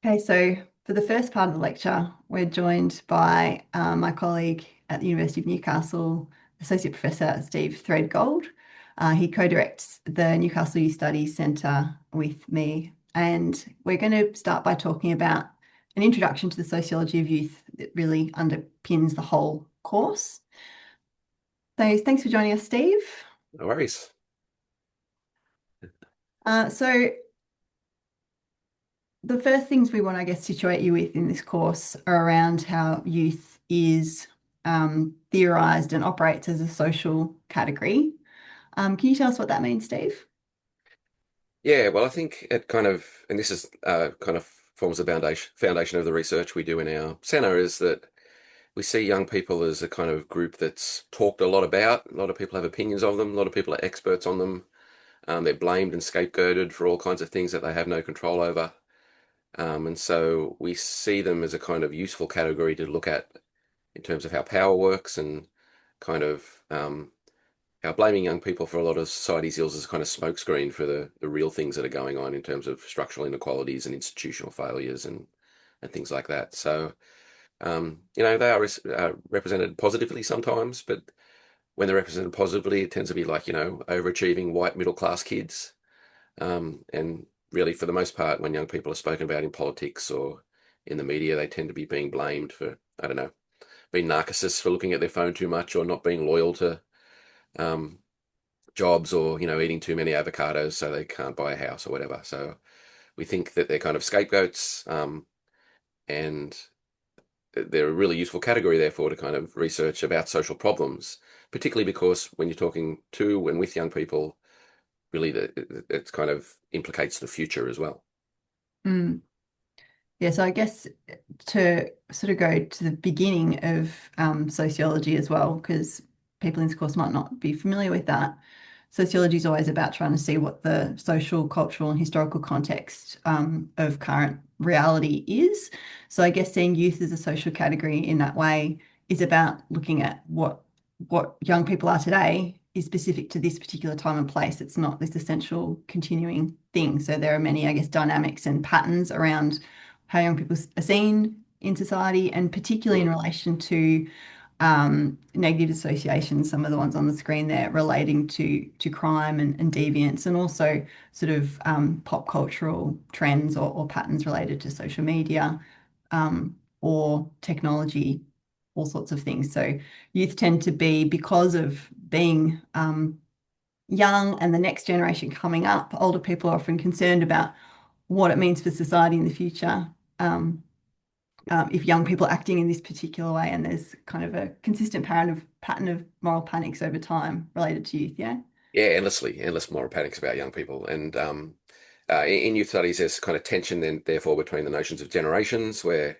Okay, so for the first part of the lecture, we're joined by my colleague at the University of Newcastle, Associate Professor Steve Threadgold. He co-directs the Newcastle Youth Studies Centre with me, and we're going to start by talking about an introduction to the sociology of youth that really underpins the whole course. So thanks for joining us, Steve. No worries. So the first things we want to, I guess, situate you with in this course are around how youth is theorized and operates as a social category. Can you tell us what that means, Steve? Yeah, well, I think it kind of, and this is kind of forms the foundation of the research we do in our centre, is that we see young people as a kind of group that's talked a lot about. A lot of people have opinions of them. A lot of people are experts on them. They're blamed and scapegoated for all kinds of things that they have no control over. And so we see them as a kind of useful category to look at in terms of how power works and kind of blaming young people for a lot of society's ills is a kind of smokescreen for the real things that are going on in terms of structural inequalities and institutional failures and things like that. So, they are represented positively sometimes, but when they're represented positively, it tends to be like, overachieving white middle class kids. And really, for the most part, when young people are spoken about in politics or in the media, they tend to be being blamed for, I don't know, being narcissists for looking at their phone too much or not being loyal to um, jobs or eating too many avocados so they can't buy a house or whatever. So we think that they're kind of scapegoats, and they're a really useful category therefore to kind of research about social problems, particularly because when you're talking to and with young people, really it kind of implicates the future as well. Mm. Yeah, so I guess to sort of go to the beginning of sociology as well, because people in this course might not be familiar with that. Sociology is always about trying to see what the social, cultural, and historical context of current reality is. So I guess seeing youth as a social category in that way is about looking at what young people are today is specific to this particular time and place. It's not this essential continuing thing. So there are many, I guess, dynamics and patterns around how young people are seen in society, and particularly in Mm. relation to negative associations, some of the ones on the screen there relating to crime and deviance, and also sort of pop cultural trends or patterns related to social media or technology, all sorts of things. So youth tend to be, because of being young and the next generation coming up, older people are often concerned about what it means for society in the future. Um, if young people are acting in this particular way, and there's kind of a consistent pattern of moral panics over time related to youth. Yeah. Yeah, endless moral panics about young people. And in youth studies, there's kind of tension then, therefore, between the notions of generations, where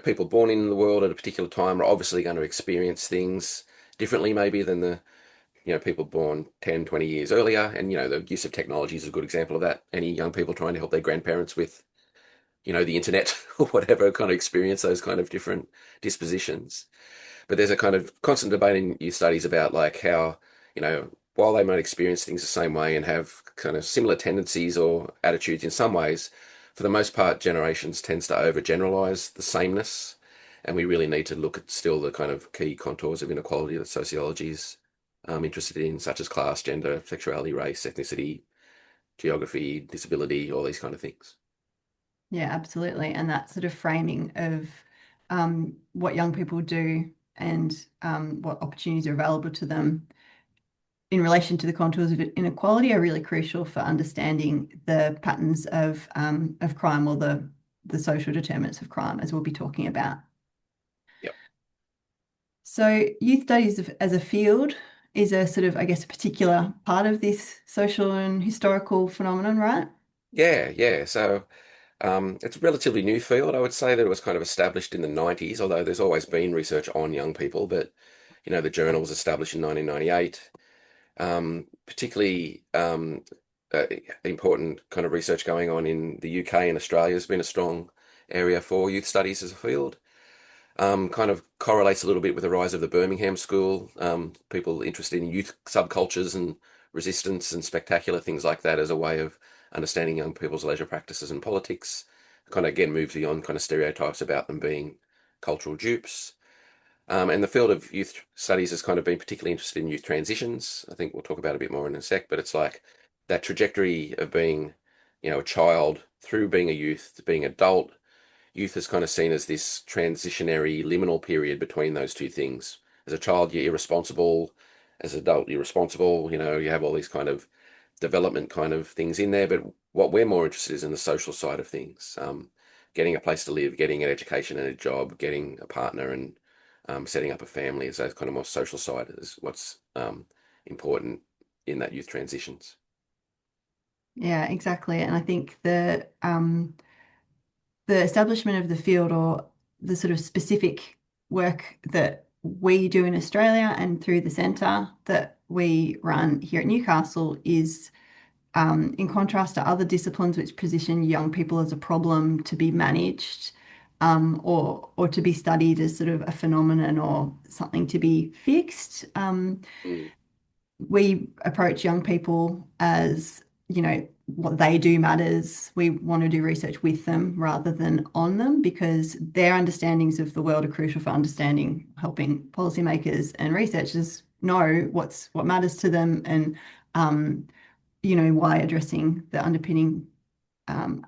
people born in the world at a particular time are obviously going to experience things differently, maybe than the people born 10, 20 years earlier. And the use of technology is a good example of that. Any young people trying to help their grandparents with the internet or whatever kind of experience those kind of different dispositions. But there's a kind of constant debate in youth studies about like how, while they might experience things the same way and have kind of similar tendencies or attitudes in some ways, for the most part, generations tends to overgeneralize the sameness. And we really need to look at still the kind of key contours of inequality that sociology is interested in, such as class, gender, sexuality, race, ethnicity, geography, disability, all these kind of things. Yeah, absolutely. And that sort of framing of what young people do and what opportunities are available to them in relation to the contours of inequality are really crucial for understanding the patterns of crime, or the social determinants of crime, as we'll be talking about. Yep. So youth studies as a field is a sort of, I guess, a particular part of this social and historical phenomenon, right? Yeah, yeah. So it's a relatively new field. I would say that it was kind of established in the 90s, although there's always been research on young people. But, the journal was established in 1998. Particularly important kind of research going on in the UK and Australia has been a strong area for youth studies as a field. Kind of correlates a little bit with the rise of the Birmingham School, people interested in youth subcultures and resistance and spectacular things like that as a way of understanding young people's leisure practices and politics. kind of again moves beyond kind of stereotypes about them being cultural dupes. And the field of youth studies has kind of been particularly interested in youth transitions. I think we'll talk about it a bit more in a sec, but it's like that trajectory of being, a child through being a youth to being adult. Youth is kind of seen as this transitionary liminal period between those two things. As a child, you're irresponsible. As an adult, you're responsible. You have all these kind of development kind of things in there. But what we're more interested in is in the social side of things. Getting a place to live, getting an education and a job, getting a partner, and setting up a family. Is that kind of more social side is what's important in that youth transitions. Yeah, exactly. And I think the establishment of the field or the sort of specific work that we do in Australia and through the centre that we run here at Newcastle is in contrast to other disciplines which position young people as a problem to be managed or to be studied as sort of a phenomenon or something to be fixed. Mm. We approach young people as, what they do matters. We want to do research with them rather than on them because their understandings of the world are crucial for understanding, helping policymakers and researchers know what matters to them and, why addressing the underpinning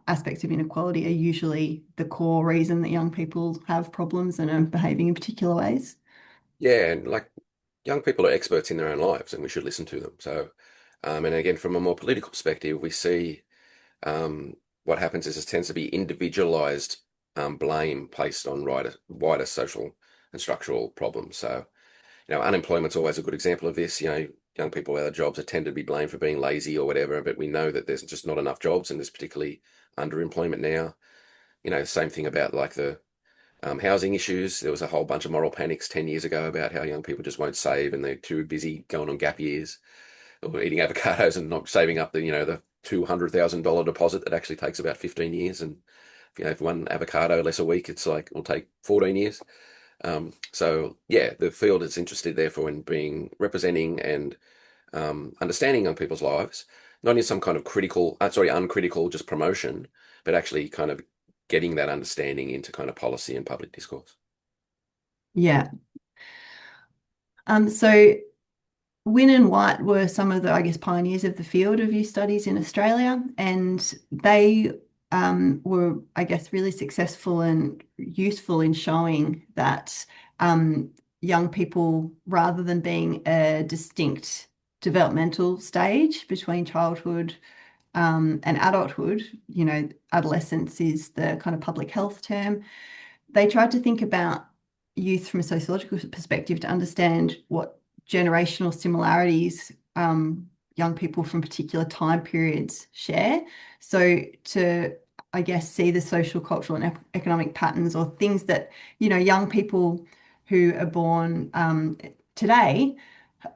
aspects of inequality are usually the core reason that young people have problems and are behaving in particular ways. Yeah, and like young people are experts in their own lives, and we should listen to them. So, and again, from a more political perspective, we see what happens is it tends to be individualized blame placed on wider social and structural problems. So, unemployment's always a good example of this. Young people without jobs are tend to be blamed for being lazy or whatever, but we know that there's just not enough jobs, and there's particularly underemployment now. Same thing about like the housing issues. There was a whole bunch of moral panics 10 years ago about how young people just won't save and they're too busy going on gap years or eating avocados and not saving up the $200,000 deposit that actually takes about 15 years. And if you have one avocado less a week, it's like it'll take 14 years. So yeah, the field is interested therefore in being representing and understanding young people's lives, not in some kind of uncritical just promotion, but actually kind of getting that understanding into kind of policy and public discourse. Yeah. So Wynne and White were some of the, I guess, pioneers of the field of youth studies in Australia, and they were, I guess, really successful and useful in showing that young people, rather than being a distinct developmental stage between childhood and adulthood, adolescence is the kind of public health term. They tried to think about youth from a sociological perspective to understand what generational similarities young people from particular time periods share. So to, I guess, see the social, cultural, and economic patterns or things that, young people who are born today,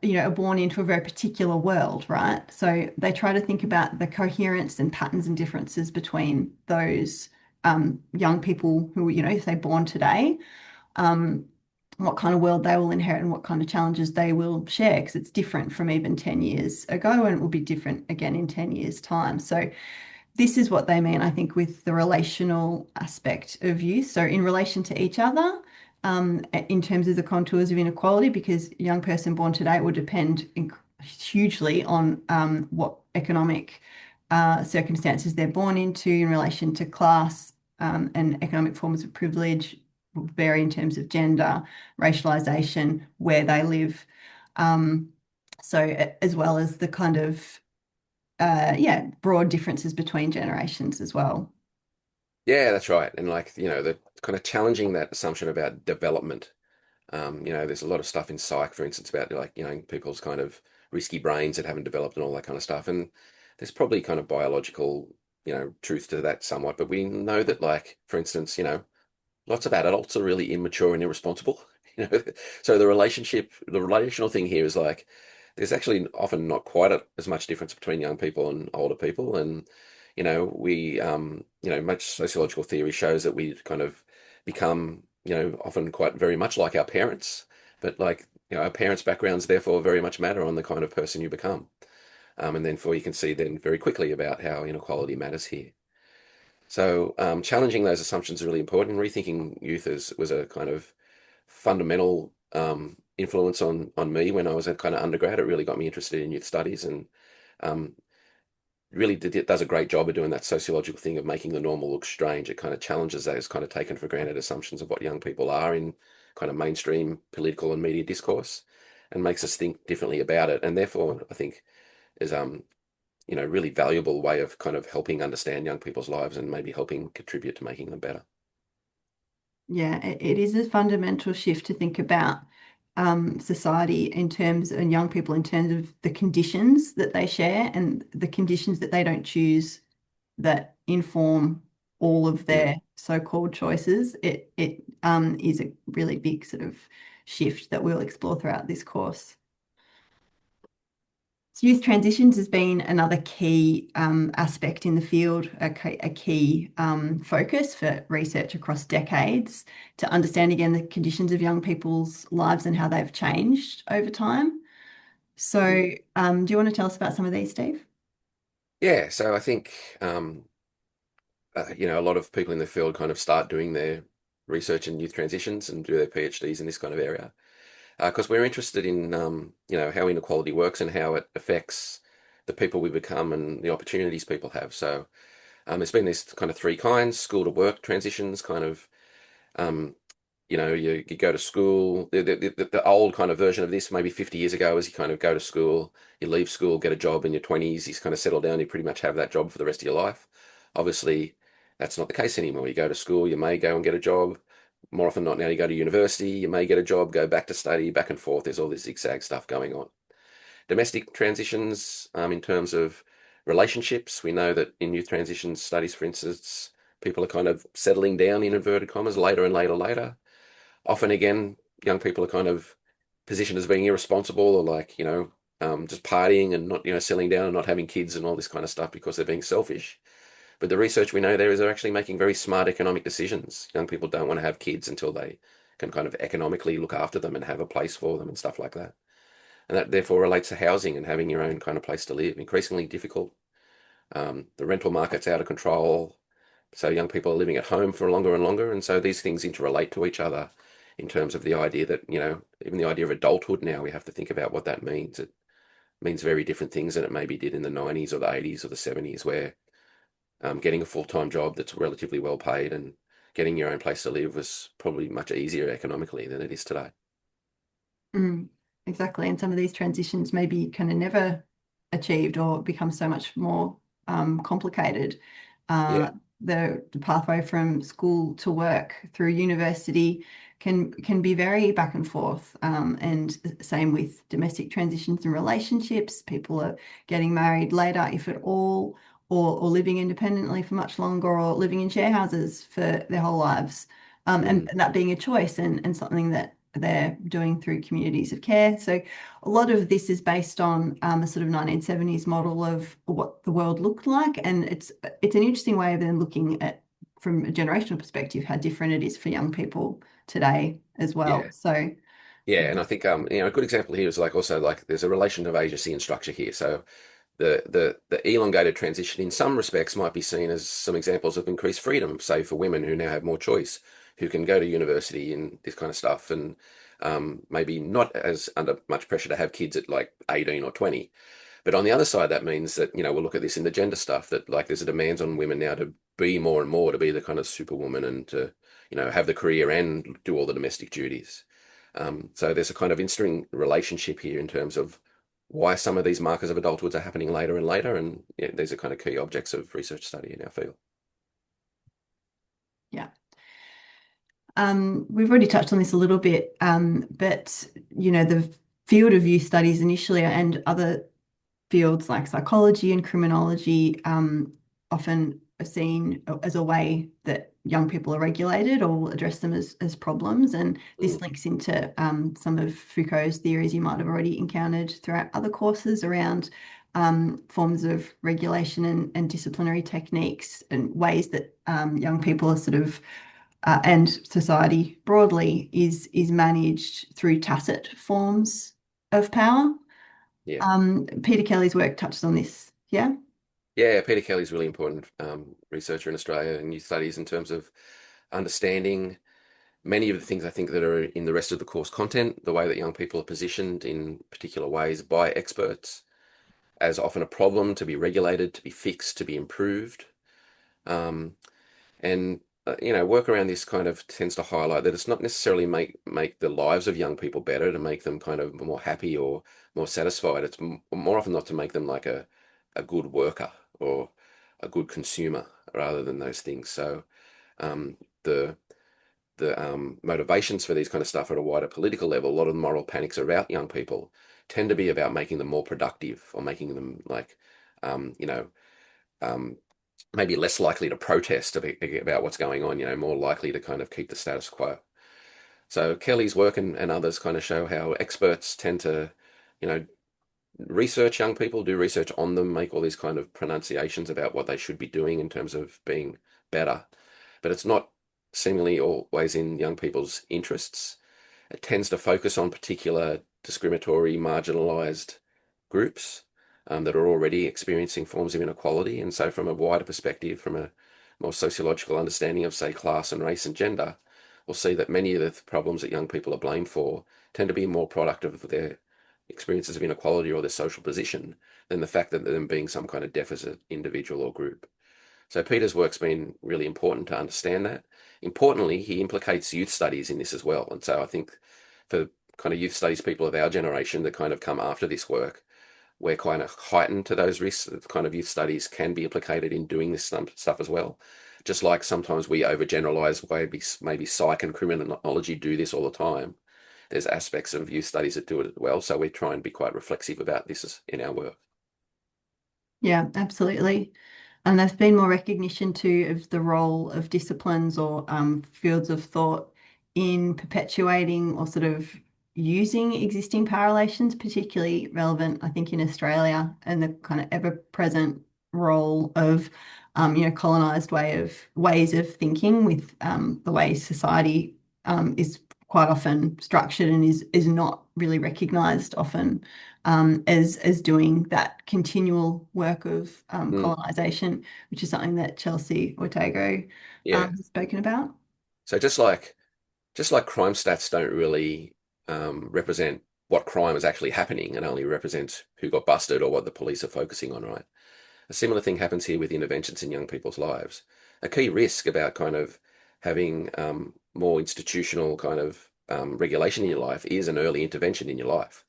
are born into a very particular world, right? So they try to think about the coherence and patterns and differences between those young people who, if they're born today, um, what kind of world they will inherit and what kind of challenges they will share, because it's different from even 10 years ago and it will be different again in 10 years' time. So this is what they mean, I think, with the relational aspect of youth. So in relation to each other, in terms of the contours of inequality, because a young person born today will depend hugely on what economic circumstances they're born into in relation to class and economic forms of privilege, will vary in terms of gender, racialization, where they live. Um, so as well as the kind of broad differences between generations as well. Yeah, that's right. And like, the kind of challenging that assumption about development. There's a lot of stuff in psych, for instance, about like, people's kind of risky brains that haven't developed and all that kind of stuff. And there's probably kind of biological, truth to that somewhat. But we know that, like, for instance, lots of adults are really immature and irresponsible. You know, so the relational thing here is like there's actually often not quite as much difference between young people and older people, and much sociological theory shows that we kind of become, often quite very much like our parents, but like our parents' backgrounds therefore very much matter on the kind of person you become, and therefore you can see then very quickly about how inequality matters here. So challenging those assumptions is really important. Rethinking youth was a kind of fundamental influence on me when I was a kind of undergrad. It really got me interested in youth studies and um, really does a great job of doing that sociological thing of making the normal look strange. It kind of challenges those kind of taken for granted assumptions of what young people are in kind of mainstream political and media discourse and makes us think differently about it. And therefore, I think is really valuable way of kind of helping understand young people's lives and maybe helping contribute to making them better. Yeah, it is a fundamental shift to think about society in terms and young people in terms of the conditions that they share and the conditions that they don't choose that inform all of Mm. their so-called choices. It is a really big sort of shift that we'll explore throughout this course. So youth transitions has been another key aspect in the field, a key focus for research across decades to understand again the conditions of young people's lives and how they've changed over time. Mm. So, do you want to tell us about some of these, Steve? Yeah, so I think a lot of people in the field kind of start doing their research in youth transitions and do their PhDs in this kind of area because we're interested in how inequality works and how it affects the people we become and the opportunities people have. So there's been these kind of three kinds: school to work transitions, kind of um, you go to school. The old kind of version of this, maybe 50 years ago, is you kind of go to school, you leave school, get a job in your 20s, you kind of settle down, you pretty much have that job for the rest of your life. Obviously, that's not the case anymore. You go to school, you may go and get a job. More often than not now, you go to university, you may get a job, go back to study, back and forth. There's all this zigzag stuff going on. Domestic transitions, in terms of relationships, we know that in youth transition studies, for instance, people are kind of settling down in inverted commas later and later. Often again, young people are kind of positioned as being irresponsible or like, just partying and not, settling down and not having kids and all this kind of stuff because they're being selfish. But the research we know there is they're actually making very smart economic decisions. Young people don't want to have kids until they can kind of economically look after them and have a place for them and stuff like that. And that therefore relates to housing and having your own kind of place to live. Increasingly difficult. The rental market's out of control. So young people are living at home for longer and longer. And so these things interrelate to each other in terms of the idea that, even the idea of adulthood now, we have to think about what that means. It means very different things than it maybe did in the 90s or the 80s or the 70s, where getting a full-time job that's relatively well paid and getting your own place to live was probably much easier economically than it is today. Mm, exactly. And some of these transitions maybe kind of never achieved or become so much more complicated. Yeah. Uh, the pathway from school to work through university can be very back and forth. And same with domestic transitions and relationships. People are getting married later, if at all, or living independently for much longer, or living in share houses for their whole lives. Mm. And that being a choice and something that they're doing through communities of care. So a lot of this is based on a sort of 1970s model of what the world looked like. And it's an interesting way of then looking at, from a generational perspective, how different it is for young people today as well. Yeah. So Yeah, and I think a good example here is like also like there's a relation of agency and structure here. So the elongated transition in some respects might be seen as some examples of increased freedom, say for women who now have more choice, who can go to university and this kind of stuff, and maybe not as under much pressure to have kids at like 18 or 20. But on the other side, that means that, we'll look at this in the gender stuff, that like there's a demand on women now to be more and more, to be the kind of superwoman and to, have the career and do all the domestic duties. So there's a kind of interesting relationship here in terms of why some of these markers of adulthood are happening later and later. And yeah, these are kind of key objects of research study in our field. yeah. We've already touched on this a little bit, but the field of youth studies initially and other fields like psychology and criminology often are seen as a way that young people are regulated or will address them as problems. And this Mm, links into some of Foucault's theories you might have already encountered throughout other courses around forms of regulation and disciplinary techniques and ways that young people are sort of and society broadly is managed through tacit forms of power. yeah. Peter Kelly's work touches on this. Yeah. Yeah, Peter Kelly's a really important researcher in Australia and youth studies in terms of understanding many of the things I think that are in the rest of the course content, the way that young people are positioned in particular ways by experts as often a problem to be regulated, to be fixed, to be improved. Um, and work around this kind of tends to highlight that it's not necessarily make the lives of young people better to make them kind of more happy or more satisfied. It's more often not to make them like a good worker or a good consumer rather than those things. So um, the the motivations for these kind of stuff at a wider political level, a lot of the moral panics about young people tend to be about making them more productive or making them like, um, you know, um, maybe less likely to protest about what's going on, more likely to kind of keep the status quo. So Kelly's work and others kind of show how experts tend to, you know, research young people, do research on them, make all these kind of pronunciations about what they should be doing in terms of being better. But it's not seemingly always in young people's interests. It tends to focus on particular discriminatory, marginalized groups that are already experiencing forms of inequality. And so, from a wider perspective, from a more sociological understanding of, say, class and race and gender, we'll see that many of the problems that young people are blamed for tend to be more productive of their experiences of inequality or their social position than the fact that them being some kind of deficit individual or group. So Peter's work's been really important to understand that. Importantly, he implicates youth studies in this as well. And so I think for kind of youth studies people of our generation that kind of come after this work, we're kind of heightened to those risks. Kind of youth studies can be implicated in doing this stuff as well. Just like sometimes we overgeneralize, maybe psych and criminology do this all the time. There's aspects of youth studies that do it as well. So we try and be quite reflexive about this in our work. Yeah, absolutely. And there's been more recognition too of the role of disciplines or fields of thought in perpetuating or sort of using existing power relations, particularly relevant, I think, in Australia and the kind of ever-present role of, colonized ways of thinking with the way society is quite often structured and is not really recognised often as doing that continual work of Mm, colonization, which is something that Chelsea Ortego yeah. has spoken about. So just like crime stats don't really represent what crime is actually happening and only represents who got busted or what the police are focusing on, right? A similar thing happens here with interventions in young people's lives. A key risk about kind of having more institutional kind of regulation in your life is an early intervention in your life.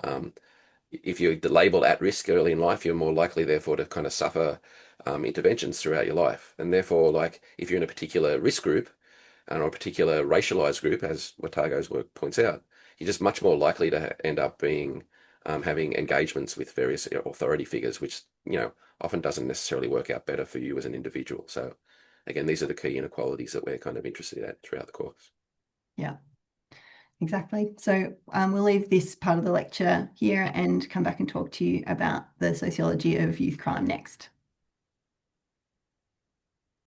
Um, if you're labeled at risk early in life, you're more likely, therefore, to kind of suffer interventions throughout your life. And therefore, like if you're in a particular risk group, or a particular racialized group, as Watago's work points out, you're just much more likely to end up being having engagements with various authority figures, which often doesn't necessarily work out better for you as an individual. So, again, these are the key inequalities that we're kind of interested in throughout the course. Yeah, exactly. So we'll leave this part of the lecture here and come back and talk to you about the sociology of youth crime next.